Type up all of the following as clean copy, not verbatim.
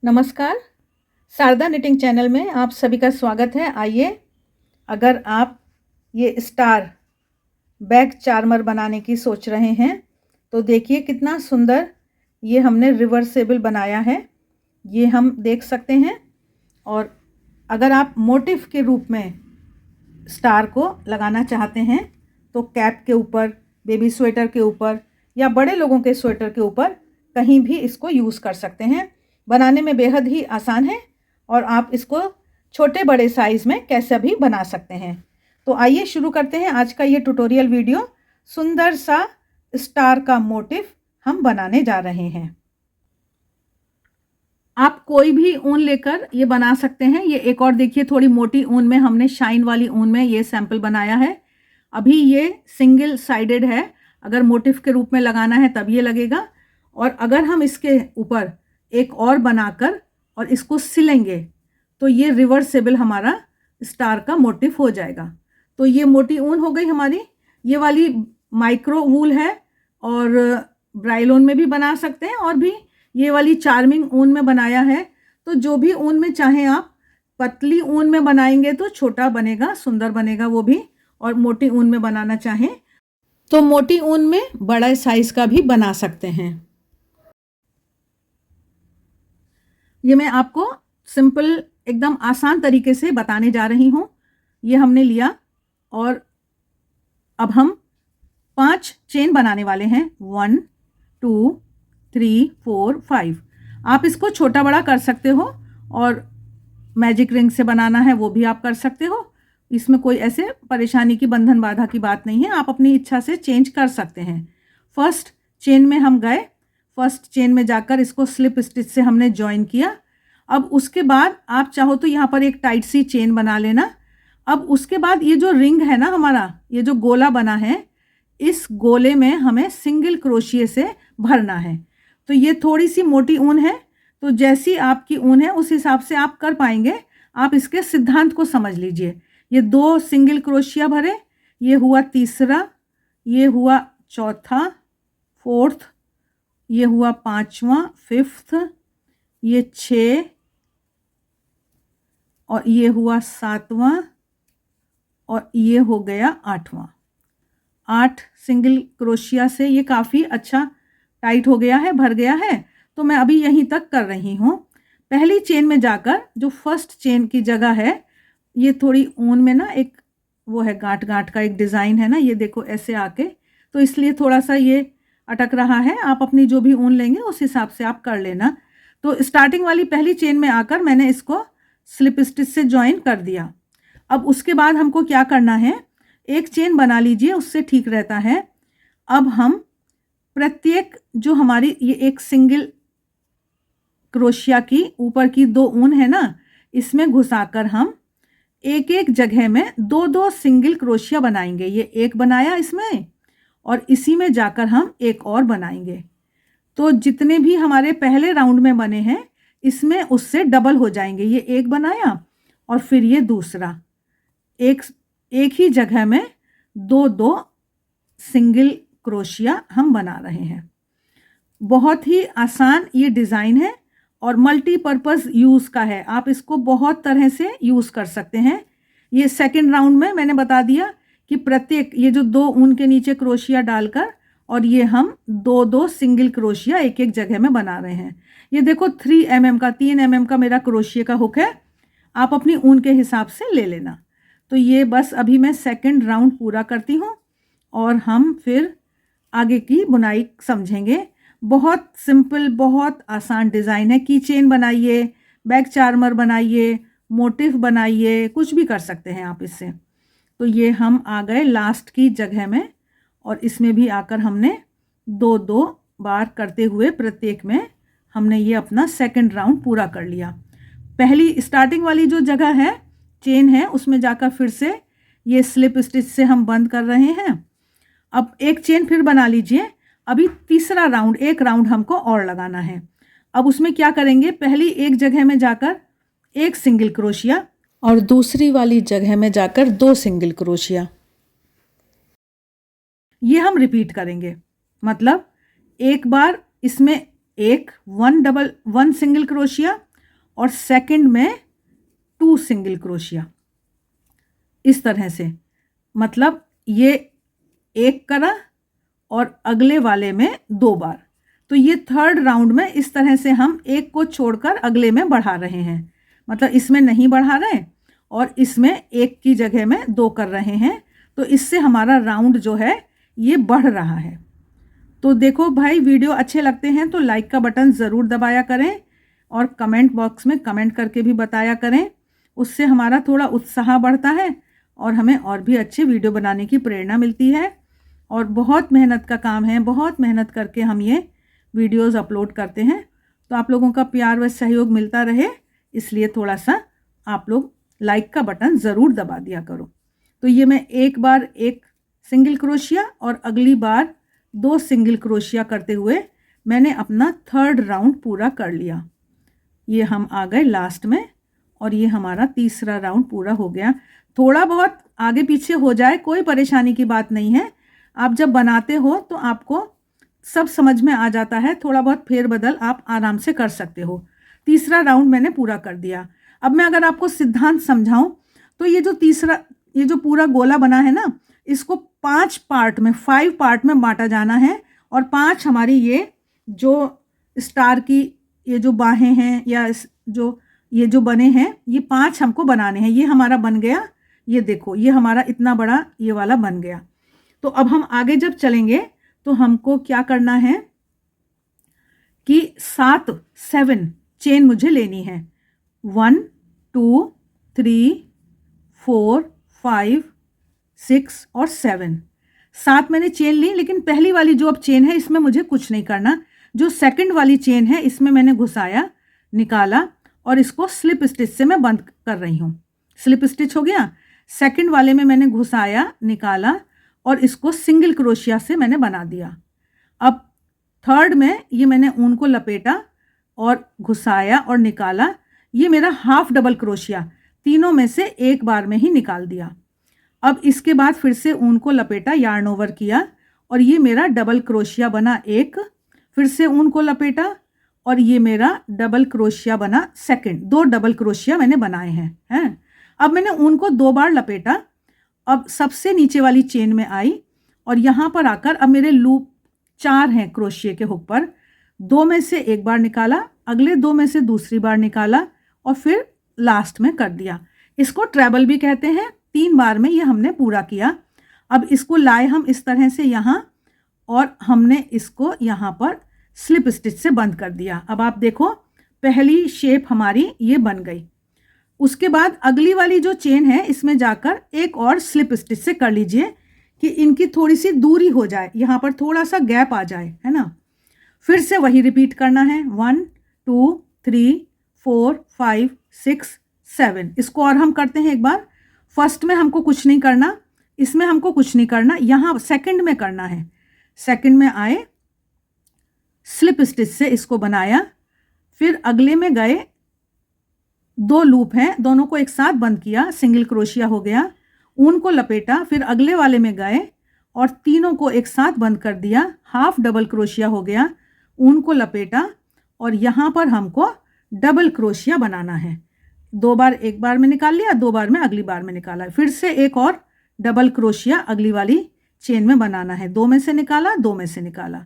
नमस्कार। Sharda knitting channel में आप सभी का स्वागत है। आइए, अगर आप ये स्टार बैक चार्मर बनाने की सोच रहे हैं तो देखिए कितना सुंदर ये हमने रिवर्सेबल बनाया है। ये हम देख सकते हैं। और अगर आप मोटिफ के रूप में स्टार को लगाना चाहते हैं तो कैप के ऊपर, बेबी स्वेटर के ऊपर या बड़े लोगों के स्वेटर के ऊपर कहीं भी इसको यूज़ कर सकते हैं। बनाने में बेहद ही आसान है और आप इसको छोटे बड़े साइज़ में कैसे भी बना सकते हैं। तो आइए शुरू करते हैं आज का ये ट्यूटोरियल वीडियो। सुंदर सा स्टार का मोटिफ हम बनाने जा रहे हैं। आप कोई भी ऊन लेकर ये बना सकते हैं। ये एक और देखिए, थोड़ी मोटी ऊन में हमने शाइन वाली ऊन में ये सैंपल बनाया है। अभी ये सिंगल साइडेड है, अगर मोटिफ के रूप में लगाना है तब ये लगेगा। और अगर हम इसके ऊपर एक और बनाकर और इसको सिलेंगे तो ये रिवर्सेबल हमारा स्टार का मोटिफ हो जाएगा। तो ये मोटी ऊन हो गई हमारी। ये वाली माइक्रो वूल है और ब्राइलोन में भी बना सकते हैं, और भी ये वाली चार्मिंग ऊन में बनाया है। तो जो भी ऊन में चाहें आप, पतली ऊन में बनाएंगे तो छोटा बनेगा, सुंदर बनेगा वो भी, और मोटी ऊन में बनाना चाहें तो मोटी ऊन में बड़ा साइज का भी बना सकते हैं। ये मैं आपको सिंपल एकदम आसान तरीके से बताने जा रही हूँ। ये हमने लिया और अब हम 5 चेन बनाने वाले हैं। 1 2 3 4 5। आप इसको छोटा बड़ा कर सकते हो और मैजिक रिंग से बनाना है वो भी आप कर सकते हो। इसमें कोई ऐसे परेशानी की, बंधन बाधा की बात नहीं है। आप अपनी इच्छा से चेंज कर सकते हैं। फर्स्ट चेन में हम गए, फर्स्ट चेन में जाकर इसको स्लिप स्टिच से हमने ज्वाइन किया। अब उसके बाद आप चाहो तो यहाँ पर एक टाइट सी चेन बना लेना। अब उसके बाद ये जो रिंग है ना हमारा, ये जो गोला बना है, इस गोले में हमें सिंगल क्रोशिए से भरना है। तो ये थोड़ी सी मोटी ऊन है, तो जैसी आपकी ऊन है उस हिसाब से आप कर पाएंगे। आप इसके सिद्धांत को समझ लीजिए। ये 2 सिंगल क्रोशिया भरे, ये हुआ तीसरा, ये हुआ चौथा, फोर्थ, ये हुआ पांचवा, फिफ्थ, ये 6, और ये हुआ 7वां, और ये हो गया 8वां। 8 सिंगल क्रोशिया से ये काफ़ी अच्छा टाइट हो गया है, भर गया है। तो मैं अभी यहीं तक कर रही हूँ। पहली चेन में जाकर जो फर्स्ट चेन की जगह है, ये थोड़ी ऊन में ना एक वो है, गांठ गांठ का एक डिज़ाइन है ना, ये देखो ऐसे आके, तो इसलिए थोड़ा सा ये अटक रहा है। आप अपनी जो भी ऊन लेंगे उस हिसाब से आप कर लेना। तो स्टार्टिंग वाली पहली चेन में आकर मैंने इसको स्लिप स्टिच से ज्वाइन कर दिया। अब उसके बाद हमको क्या करना है, एक चेन बना लीजिए, उससे ठीक रहता है। अब हम प्रत्येक जो हमारी ये एक सिंगल क्रोशिया की ऊपर की 2 ऊन है ना, इसमें घुसाकर हम एक एक जगह में 2-2 सिंगल क्रोशिया बनाएंगे। ये एक बनाया इसमें, और इसी में जाकर हम एक और बनाएंगे। तो जितने भी हमारे पहले राउंड में बने हैं इसमें उससे डबल हो जाएंगे। ये एक बनाया और फिर ये दूसरा, एक ही जगह में 2-2 सिंगल क्रोशिया हम बना रहे हैं। बहुत ही आसान ये डिज़ाइन है और मल्टीपर्पज़ यूज़ का है। आप इसको बहुत तरह से यूज़ कर सकते हैं। ये सेकंड राउंड में मैंने बता दिया कि प्रत्येक ये जो 2 ऊन के नीचे क्रोशिया डालकर, और ये हम 2-2 सिंगल क्रोशिया एक एक जगह में बना रहे हैं। ये देखो 3 mm का, 3 mm का मेरा क्रोशिया का हुक है। आप अपनी ऊन के हिसाब से ले लेना। तो ये बस अभी मैं सेकंड राउंड पूरा करती हूँ और हम फिर आगे की बुनाई समझेंगे। बहुत सिंपल, बहुत आसान डिज़ाइन है। की चेन बनाइए, बैक चार्मर बनाइए, मोटिफ बनाइए, कुछ भी कर सकते हैं आप इससे। तो ये हम आ गए लास्ट की जगह में, और इसमें भी आकर हमने 2-2 बार करते हुए प्रत्येक में हमने ये अपना सेकंड राउंड पूरा कर लिया। पहली स्टार्टिंग वाली जो जगह है, चेन है, उसमें जाकर फिर से ये स्लिप स्टिच से हम बंद कर रहे हैं। अब एक चेन फिर बना लीजिए। अभी तीसरा राउंड, एक राउंड हमको और लगाना है। अब उसमें क्या करेंगे, पहली एक जगह में जाकर एक सिंगल क्रोशिया और दूसरी वाली जगह में जाकर 2 सिंगल क्रोशिया, ये हम रिपीट करेंगे। मतलब एक बार इसमें 1 सिंगल क्रोशिया, और सेकंड में 2 सिंगल क्रोशिया, इस तरह से। मतलब ये एक करा और अगले वाले में 2 बार। तो ये थर्ड राउंड में इस तरह से हम एक को छोड़कर अगले में बढ़ा रहे हैं। मतलब इसमें नहीं बढ़ा रहे और इसमें एक की जगह में 2 कर रहे हैं। तो इससे हमारा राउंड जो है ये बढ़ रहा है। तो देखो भाई, वीडियो अच्छे लगते हैं तो लाइक का बटन ज़रूर दबाया करें और कमेंट बॉक्स में कमेंट करके भी बताया करें। उससे हमारा थोड़ा उत्साह बढ़ता है और हमें और भी अच्छे वीडियो बनाने की प्रेरणा मिलती है। और बहुत मेहनत का काम है, बहुत मेहनत करके हम ये वीडियोस अपलोड करते हैं। तो आप लोगों का प्यार व सहयोग मिलता रहे, इसलिए थोड़ा सा आप लोग लाइक का बटन ज़रूर दबा दिया करो। तो ये मैं एक बार एक सिंगल क्रोशिया और अगली बार 2 सिंगल क्रोशिया करते हुए मैंने अपना थर्ड राउंड पूरा कर लिया। ये हम आ गए लास्ट में और ये हमारा तीसरा राउंड पूरा हो गया। थोड़ा बहुत आगे पीछे हो जाए कोई परेशानी की बात नहीं है। आप जब बनाते हो तो आपको सब समझ में आ जाता है, थोड़ा बहुत फेरबदल आप आराम से कर सकते हो। तीसरा राउंड मैंने पूरा कर दिया। अब मैं अगर आपको सिद्धांत समझाऊं तो ये जो पूरा गोला बना है ना, इसको 5 पार्ट में 5 पार्ट में बांटा जाना है। और 5 हमारी ये जो स्टार की ये जो बाहें हैं या ये जो बने हैं, ये 5 हमको बनाने हैं। ये हमारा बन गया, ये देखो ये हमारा इतना बड़ा ये वाला बन गया। तो अब हम आगे जब चलेंगे तो हमको क्या करना है कि 7 चेन मुझे लेनी है। 1 2 3 4 5 6 और 7 मैंने चेन ली। लेकिन पहली वाली जो अब चेन है इसमें मुझे कुछ नहीं करना। जो सेकंड वाली चेन है इसमें मैंने घुसाया, निकाला और इसको स्लिप स्टिच से मैं बंद कर रही हूँ। स्लिप स्टिच हो गया। सेकंड वाले में मैंने घुसाया, निकाला और इसको सिंगल क्रोशिया से मैंने बना दिया। अब थर्ड में ये मैंने ऊन को लपेटा और घुसाया और निकाला। ये मेरा हाफ डबल क्रोशिया, तीनों में से एक बार में ही निकाल दिया। अब इसके बाद फिर से ऊन को लपेटा, यार्न ओवर किया और ये मेरा डबल क्रोशिया बना एक। फिर से ऊन को लपेटा और ये मेरा डबल क्रोशिया बना सेकंड। 2 डबल क्रोशिया मैंने बनाए हैं। अब मैंने ऊन को 2 बार लपेटा। अब सबसे नीचे वाली चेन में आई और यहाँ पर आकर अब मेरे लूप 4 हैं क्रोशिये के हुक पर। 2 में से एक बार निकाला, अगले 2 में से दूसरी बार निकाला और फिर लास्ट में कर दिया। इसको ट्रेबल भी कहते हैं। 3 बार में ये हमने पूरा किया। अब इसको लाए हम इस तरह से यहाँ और हमने इसको यहाँ पर स्लिप स्टिच से बंद कर दिया। अब आप देखो पहली शेप हमारी ये बन गई। उसके बाद अगली वाली जो चेन है इसमें जाकर एक और स्लिप स्टिच से कर लीजिए कि इनकी थोड़ी सी दूरी हो जाए, यहाँ पर थोड़ा सा गैप आ जाए, है ना। फिर से वही रिपीट करना है। 1 2 3 4 5 6 7। इसको और हम करते हैं एक बार। फर्स्ट में हमको कुछ नहीं करना, इसमें हमको कुछ नहीं करना, यहाँ सेकंड में करना है। सेकंड में आए, स्लिप स्टिच से इसको बनाया, फिर अगले में गए, 2 लूप हैं, दोनों को एक साथ बंद किया, सिंगल क्रोशिया हो गया। ऊन को लपेटा, फिर अगले वाले में गए और तीनों को एक साथ बंद कर दिया, हाफ डबल क्रोशिया हो गया। ऊन को लपेटा और यहाँ पर हमको डबल क्रोशिया बनाना है। 2 बार एक बार में निकाल लिया, 2 बार में अगली बार में निकाला। फिर से एक और डबल क्रोशिया अगली वाली चेन में बनाना है। 2 में से निकाला, 2 में से निकाला।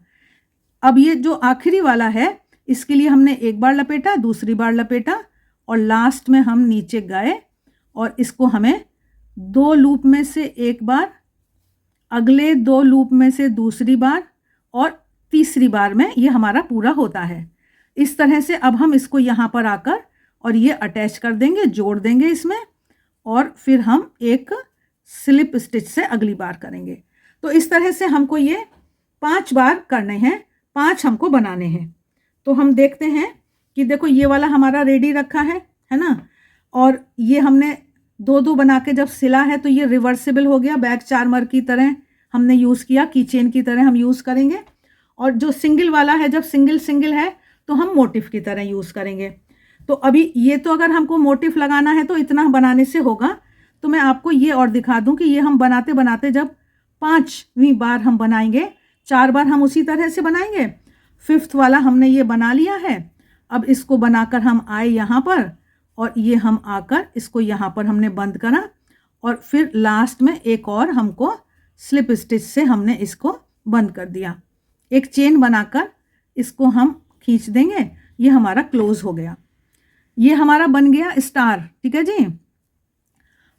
अब ये जो आखिरी वाला है इसके लिए हमने एक बार लपेटा, दूसरी बार लपेटा और लास्ट में हम नीचे गए और इसको हमें 2 लूप में से एक बार, अगले 2 लूप में से दूसरी बार और तीसरी बार में ये हमारा पूरा होता है। इस तरह से अब हम इसको यहाँ पर आकर और ये अटैच कर देंगे, जोड़ देंगे इसमें और फिर हम एक स्लिप स्टिच से अगली बार करेंगे। तो इस तरह से हमको ये 5 बार करने हैं, 5 हमको बनाने हैं। तो हम देखते हैं कि देखो ये वाला हमारा रेडी रखा है ना। और ये हमने 2-2 बना के जब सिला है तो ये रिवर्सिबल हो गया, बैक चार्मर की तरह हमने यूज़ किया, की चेन की तरह हम यूज़ करेंगे। और जो सिंगल वाला है, जब सिंगल है तो हम मोटिफ की तरह यूज़ करेंगे। तो अभी ये तो अगर हमको मोटिफ लगाना है तो इतना बनाने से होगा। तो मैं आपको ये और दिखा दूं कि ये हम बनाते बनाते जब 5वीं बार हम बनाएंगे, 4 बार हम उसी तरह से बनाएंगे। 5th वाला हमने ये बना लिया है। अब इसको बनाकर हम आए यहाँ पर, और ये हम आकर इसको यहाँ पर हमने बंद करा, और फिर लास्ट में एक और हमको स्लिप स्टिच से हमने इसको बंद कर दिया। एक चेन बनाकर इसको हम खींच देंगे, ये हमारा क्लोज हो गया। ये हमारा बन गया स्टार, ठीक है जी।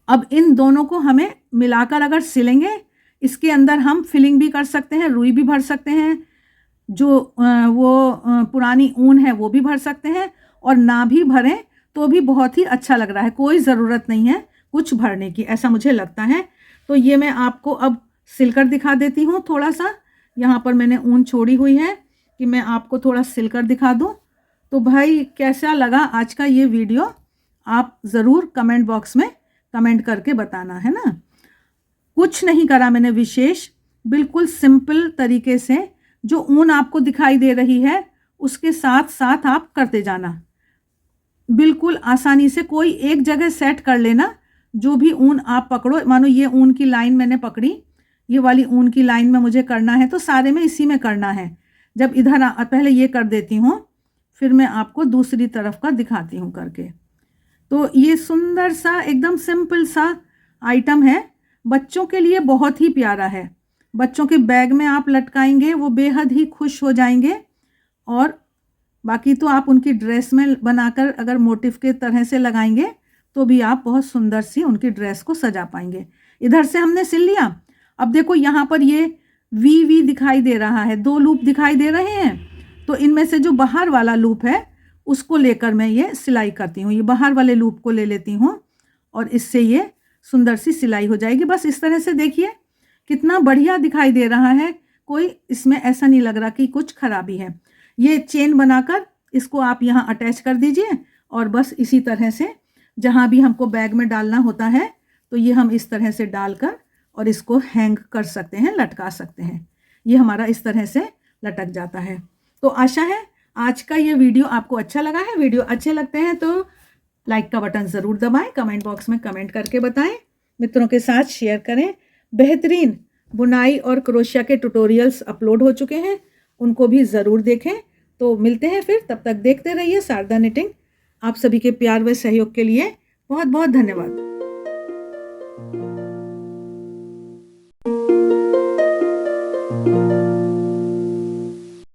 अब इन दोनों को हमें मिलाकर अगर सिलेंगे, इसके अंदर हम फिलिंग भी कर सकते हैं, रुई भी भर सकते हैं, जो पुरानी ऊन है वो भी भर सकते हैं, और ना भी भरें तो भी बहुत ही अच्छा लग रहा है। कोई ज़रूरत नहीं है कुछ भरने की, ऐसा मुझे लगता है। तो ये मैं आपको अब सिलकर दिखा देती हूँ। थोड़ा सा यहाँ पर मैंने ऊन छोड़ी हुई है कि मैं आपको थोड़ा सिलकर दिखा दूँ। तो भाई कैसा लगा आज का ये वीडियो, आप ज़रूर कमेंट बॉक्स में कमेंट करके बताना, है ना। कुछ नहीं करा मैंने विशेष, बिल्कुल सिंपल तरीके से जो ऊन आपको दिखाई दे रही है उसके साथ साथ आप करते जाना, बिल्कुल आसानी से। कोई एक जगह सेट कर लेना, जो भी ऊन आप पकड़ो, मानो ये ऊन की लाइन मैंने पकड़ी, ये वाली ऊन की लाइन में मुझे करना है, तो सारे में इसी में करना है। जब इधर पहले ये कर देती हूँ, फिर मैं आपको दूसरी तरफ का दिखाती हूँ करके। तो ये सुंदर सा एकदम सिंपल सा आइटम है, बच्चों के लिए बहुत ही प्यारा है। बच्चों के बैग में आप लटकाएंगे, वो बेहद ही खुश हो जाएंगे। और बाकी तो आप उनकी ड्रेस में बनाकर अगर मोटिफ के तरह से लगाएंगे तो भी आप बहुत सुंदर सी उनकी ड्रेस को सजा पाएंगे। इधर से हमने सिल लिया। अब देखो यहाँ पर ये वी दिखाई दे रहा है, 2 लूप दिखाई दे रहे हैं। तो इनमें से जो बाहर वाला लूप है उसको लेकर मैं ये सिलाई करती हूँ। ये बाहर वाले लूप को ले लेती हूँ और इससे ये सुंदर सी सिलाई हो जाएगी। बस इस तरह से देखिए कितना बढ़िया दिखाई दे रहा है, कोई इसमें ऐसा नहीं लग रहा कि कुछ खराबी है। ये चेन बनाकर इसको आप यहाँ अटैच कर दीजिए, और बस इसी तरह से जहाँ भी हमको बैग में डालना होता है तो ये हम इस तरह से डालकर और इसको हैंग कर सकते हैं, लटका सकते हैं। ये हमारा इस तरह से लटक जाता है। तो आशा है आज का ये वीडियो आपको अच्छा लगा है। वीडियो अच्छे लगते हैं तो लाइक का बटन ज़रूर दबाएं, कमेंट बॉक्स में कमेंट करके बताएं, मित्रों के साथ शेयर करें। बेहतरीन बुनाई और क्रोशिया के ट्यूटोरियल्स अपलोड हो चुके हैं, उनको भी ज़रूर देखें। तो मिलते हैं फिर, तब तक देखते रहिए शारदा निटिंग। आप सभी के प्यार व सहयोग के लिए बहुत बहुत धन्यवाद।